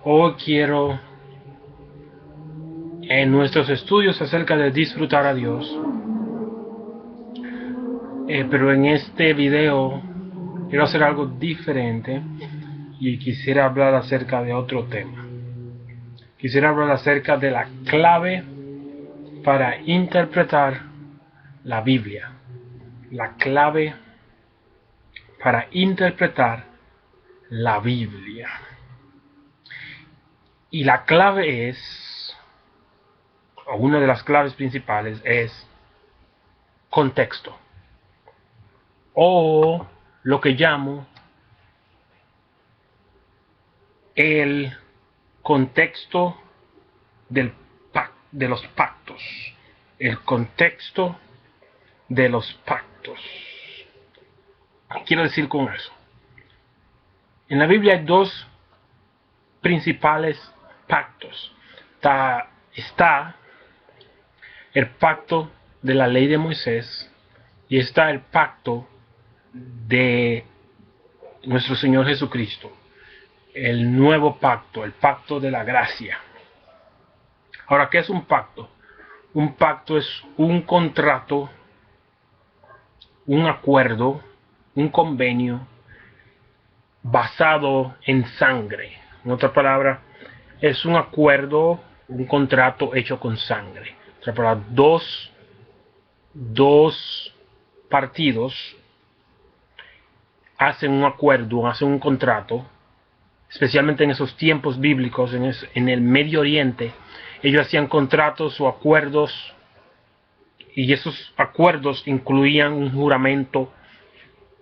Hoy quiero, en nuestros estudios acerca de disfrutar a Dios, pero en este video quiero hacer algo diferente y quisiera hablar acerca de otro tema. Quisiera hablar acerca de la clave para interpretar la Biblia. La clave para interpretar la Biblia. Y la clave es, o una de las claves principales es contexto. O lo que llamo el contexto de los pactos. El contexto de los pactos. ¿Qué quiero decir con eso? En la Biblia hay dos principales pactos. Está el pacto de la ley de Moisés y está el pacto de nuestro Señor Jesucristo. El nuevo pacto, el pacto de la gracia. Ahora, ¿qué es un pacto? Un pacto es un contrato, un acuerdo, un convenio basado en sangre. En otra palabra, es un acuerdo, un contrato hecho con sangre. En otra palabra, dos partidos hacen un acuerdo, hacen un contrato, especialmente en esos tiempos bíblicos, en el Medio Oriente. Ellos hacían contratos o acuerdos, y esos acuerdos incluían un juramento,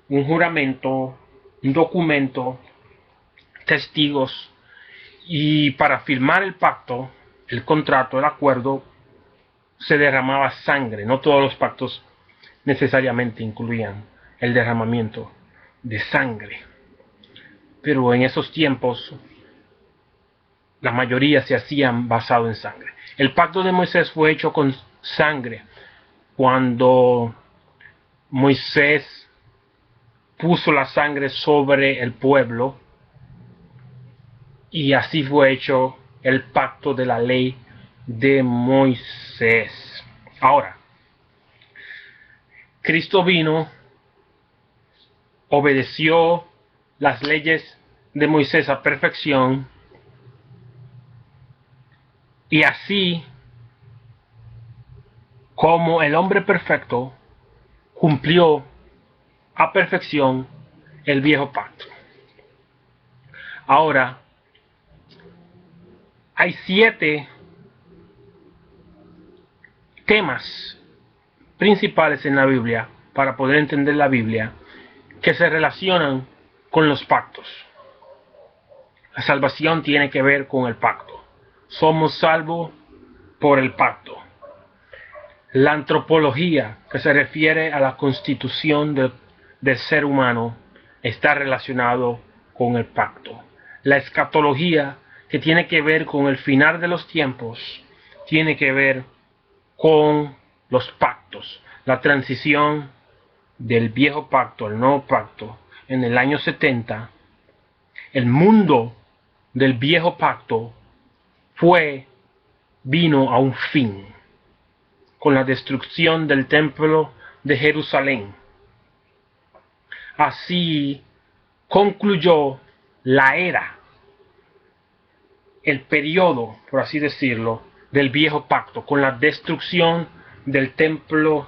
un documento, testigos, y para firmar el pacto, el contrato, el acuerdo, se derramaba sangre. No todos los pactos necesariamente incluían el derramamiento de sangre, pero en esos tiempos la mayoría se hacían basado en sangre. El pacto de Moisés fue hecho con sangre cuando Moisés puso la sangre sobre el pueblo, y así fue hecho el pacto de la ley de Moisés. Ahora, Cristo vino, obedeció las leyes de Moisés a perfección, y así como el hombre perfecto cumplió a perfección el viejo pacto. Ahora, hay 7 temas principales en la Biblia para poder entender la Biblia que se relacionan con los pactos. La salvación tiene que ver con el pacto. Somos salvos por el pacto. La antropología, que se refiere a la constitución del ser humano, está relacionado con el pacto. La escatología, que tiene que ver con el final de los tiempos, tiene que ver con los pactos. La transición del viejo pacto al nuevo pacto en el año 70, el mundo del viejo pacto vino a un fin con la destrucción del templo de Jerusalén. Así concluyó la era, el periodo, por así decirlo, del viejo pacto, con la destrucción del templo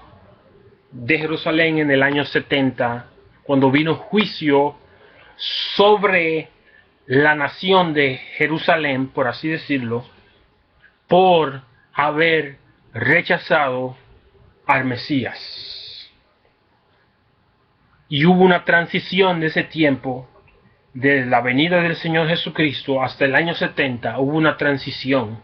de Jerusalén en el año 70, cuando vino juicio sobre la nación de Jerusalén, por así decirlo, por haber rechazado al Mesías. Y hubo una transición de ese tiempo, de la venida del Señor Jesucristo hasta el año 70, hubo una transición.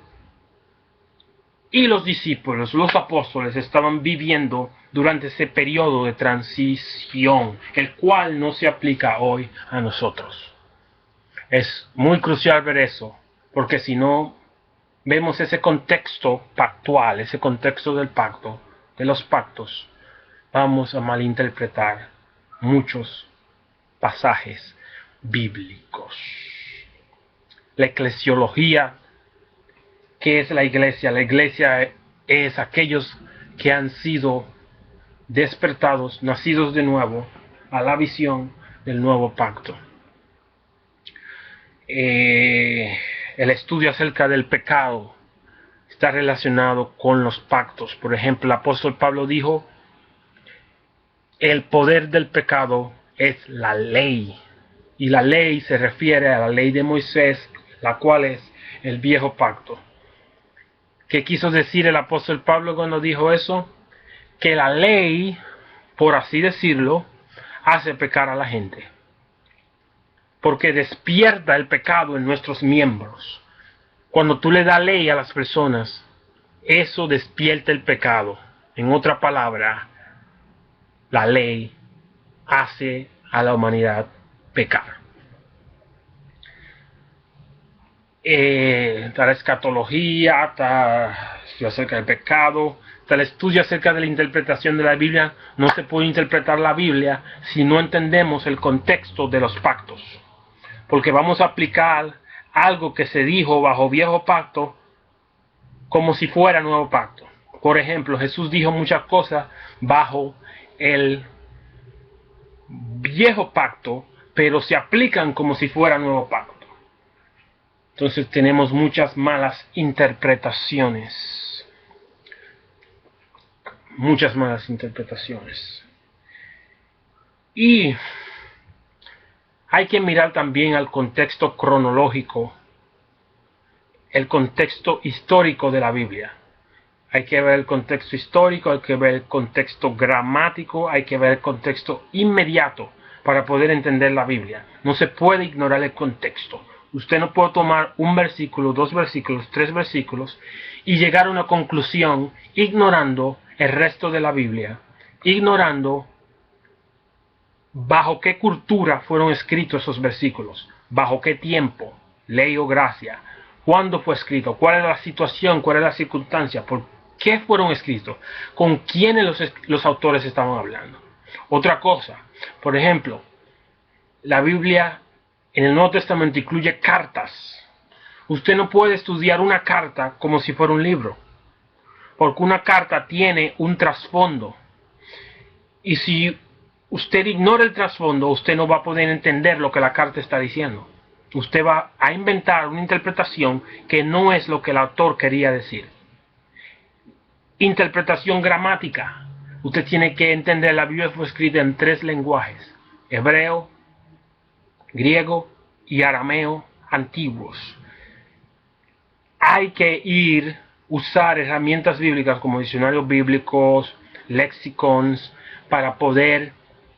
Y los discípulos, los apóstoles, estaban viviendo durante ese periodo de transición, el cual no se aplica hoy a nosotros. Es muy crucial ver eso, porque si no vemos ese contexto pactual, ese contexto del pacto, de los pactos, vamos a malinterpretar muchos pasajes bíblicos. la eclesiología. ¿Qué es la iglesia? La iglesia es aquellos que han sido despertados, nacidos de nuevo, a la visión del nuevo pacto. El estudio acerca del pecado está relacionado con los pactos. Por ejemplo, el apóstol Pablo dijo, el poder del pecado es la ley. Y la ley se refiere a la ley de Moisés, la cual es el viejo pacto. ¿Qué quiso decir el apóstol Pablo cuando dijo eso? Que la ley, por así decirlo, hace pecar a la gente. Porque despierta el pecado en nuestros miembros. Cuando tú le das ley a las personas, eso despierta el pecado. En otra palabra, la ley hace a la humanidad pecar. Está la escatología, está acerca del pecado, está el estudio acerca de la interpretación de la Biblia. No se puede interpretar la Biblia si no entendemos el contexto de los pactos. Porque vamos a aplicar algo que se dijo bajo viejo pacto como si fuera nuevo pacto. Por ejemplo, Jesús dijo muchas cosas bajo el viejo pacto, pero se aplican como si fuera nuevo pacto. Entonces tenemos muchas malas interpretaciones. Muchas malas interpretaciones. Y hay que mirar también al contexto cronológico, el contexto histórico de la Biblia. Hay que ver el contexto histórico, hay que ver el contexto gramático, hay que ver el contexto inmediato para poder entender la Biblia. No se puede ignorar el contexto. Usted no puede tomar un versículo, 2 versículos, 3 versículos y llegar a una conclusión ignorando el resto de la Biblia, ignorando bajo qué cultura fueron escritos esos versículos, bajo qué tiempo, ley o gracia, cuándo fue escrito, cuál era la situación, cuál era la circunstancia, por qué fueron escritos, con quiénes los autores estaban hablando. Otra cosa, por ejemplo, la Biblia en el Nuevo Testamento incluye cartas. Usted no puede estudiar una carta como si fuera un libro, porque una carta tiene un trasfondo. Y si usted ignora el trasfondo, usted no va a poder entender lo que la carta está diciendo. Usted va a inventar una interpretación que no es lo que el autor quería decir. Interpretación gramática. Usted tiene que entender, la Biblia fue escrita en 3 lenguajes: hebreo, griego y arameo antiguos. Hay que usar herramientas bíblicas como diccionarios bíblicos, lexicons, para poder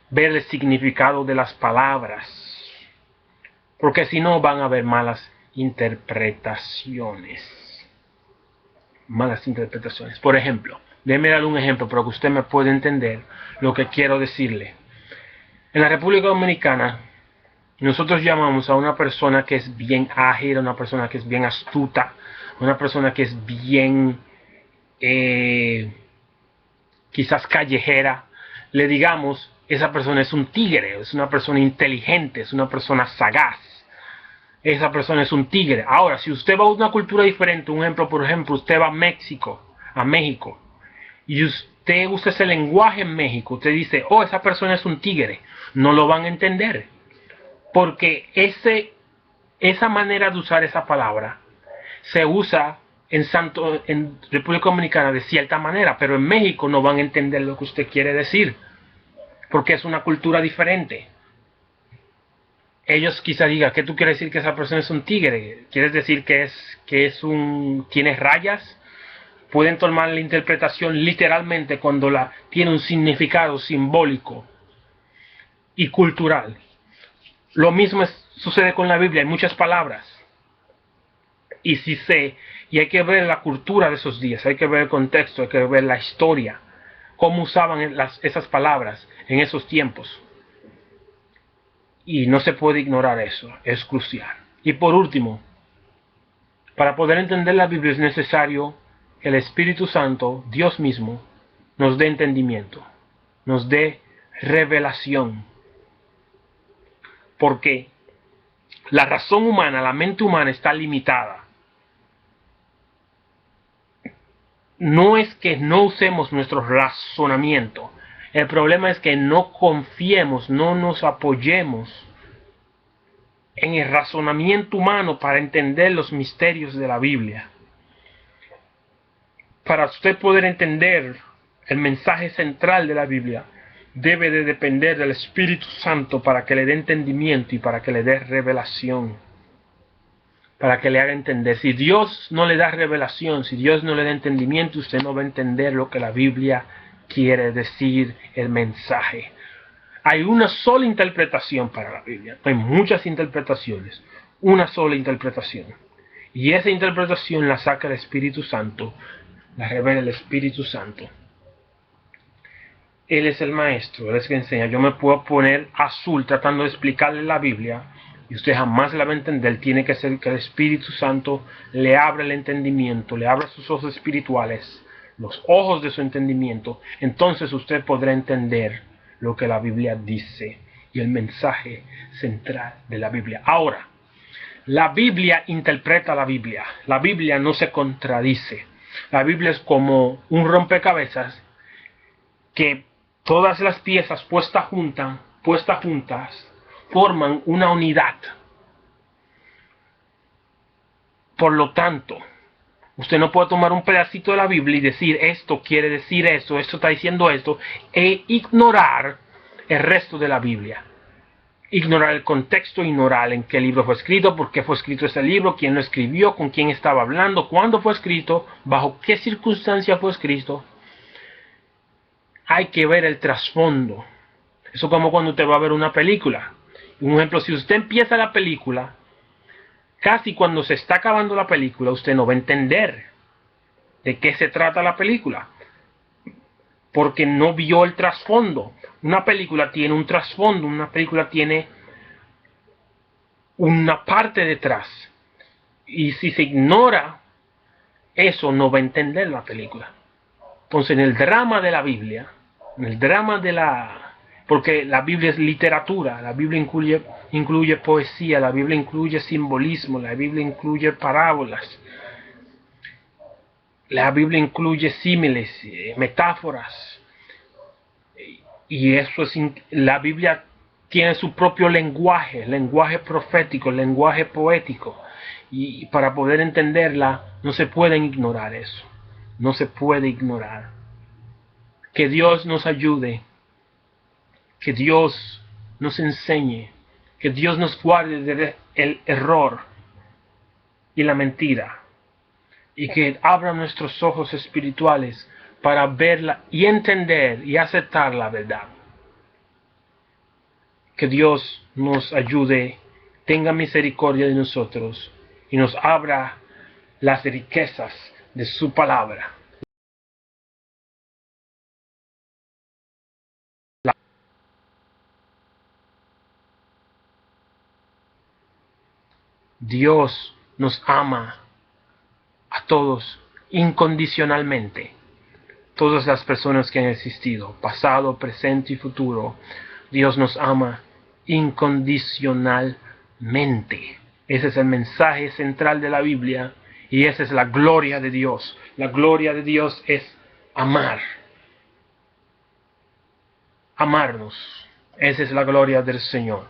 ver el significado de las palabras. Porque si no van a haber malas interpretaciones. Malas interpretaciones. Por ejemplo, déjeme darle un ejemplo para que usted me pueda entender lo que quiero decirle. En la República Dominicana, nosotros llamamos a una persona que es bien ágil, a una persona que es bien astuta, a una persona que es bien quizás callejera. Le digamos, esa persona es un tigre, es una persona inteligente, es una persona sagaz. Esa persona es un tigre. Ahora, si usted va a una cultura diferente, un ejemplo, por ejemplo, usted va a México, y usted usa ese lenguaje en México, usted dice, oh, esa persona es un tigre, no lo van a entender. Porque esa manera de usar esa palabra se usa en República Dominicana de cierta manera, pero en México no van a entender lo que usted quiere decir, porque es una cultura diferente. Ellos quizá digan, ¿qué tú quieres decir que esa persona es un tigre? ¿Quieres decir que tiene rayas? Pueden tomar la interpretación literalmente cuando tiene un significado simbólico y cultural. Lo mismo sucede con la Biblia, hay muchas palabras. Y hay que ver la cultura de esos días, hay que ver el contexto, hay que ver la historia, cómo usaban esas palabras en esos tiempos. Y no se puede ignorar eso, es crucial. Y por último, para poder entender la Biblia es necesario que el Espíritu Santo, Dios mismo, nos dé entendimiento, nos dé revelación. Porque La razón humana, la mente humana está limitada. No es que no usemos nuestro razonamiento. El problema es que no confiemos, no nos apoyemos en el razonamiento humano para entender los misterios de la Biblia. Para usted poder entender el mensaje central de la Biblia, debe de depender del Espíritu Santo para que le dé entendimiento y para que le dé revelación, para que le haga entender. Si Dios no le da revelación, si Dios no le da entendimiento, usted no va a entender lo que la Biblia quiere decir, el mensaje. Hay una sola interpretación para la Biblia, hay muchas interpretaciones, una sola interpretación. Y esa interpretación la saca el Espíritu Santo, la revela el Espíritu Santo. Él es el maestro, Él es el que enseña. Yo me puedo poner azul tratando de explicarle la Biblia y usted jamás la va a entender. Tiene que ser que el Espíritu Santo le abra el entendimiento, le abra sus ojos espirituales, los ojos de su entendimiento. Entonces usted podrá entender lo que la Biblia dice y el mensaje central de la Biblia. Ahora, la Biblia interpreta la Biblia. La Biblia no se contradice. La Biblia es como un rompecabezas que todas las piezas puestas juntas forman una unidad. Por lo tanto, usted no puede tomar un pedacito de la Biblia y decir esto quiere decir esto está diciendo esto, e ignorar el resto de la Biblia. Ignorar el contexto, ignorar en qué libro fue escrito, por qué fue escrito ese libro, quién lo escribió, con quién estaba hablando, cuándo fue escrito, bajo qué circunstancia fue escrito. Hay que ver el trasfondo. Eso como cuando usted va a ver una película. Un ejemplo, si usted empieza la película, casi cuando se está acabando la película, usted no va a entender de qué se trata la película, porque no vio el trasfondo. Una película tiene un trasfondo, una película tiene una parte detrás. Y si se ignora eso, no va a entender la película. Entonces, en el drama de la Biblia, en el drama de porque la Biblia es literatura, la Biblia incluye poesía, la Biblia incluye simbolismo, la Biblia incluye parábolas, la Biblia incluye símiles, metáforas, y eso es, la Biblia tiene su propio lenguaje profético, lenguaje poético, y para poder entenderla no se pueden ignorar eso, no se puede ignorar. Que Dios nos ayude, que Dios nos enseñe, que Dios nos guarde del error y la mentira, y que abra nuestros ojos espirituales para verla y entender y aceptar la verdad. Que Dios nos ayude, tenga misericordia de nosotros y nos abra las riquezas de su palabra. Dios nos ama a todos incondicionalmente. Todas las personas que han existido, pasado, presente y futuro, Dios nos ama incondicionalmente. Ese es el mensaje central de la Biblia y esa es la gloria de Dios. La gloria de Dios es amar. Amarnos. Esa es la gloria del Señor.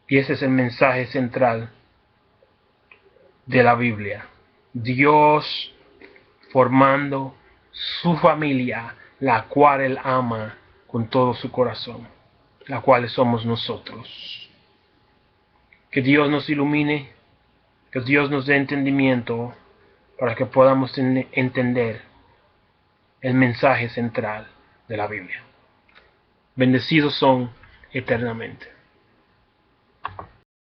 Y ese es el mensaje central de la Biblia. Dios formando su familia, la cual Él ama con todo su corazón, la cual somos nosotros. Que Dios nos ilumine, que Dios nos dé entendimiento para que podamos entender el mensaje central de la Bendecidos son eternamente.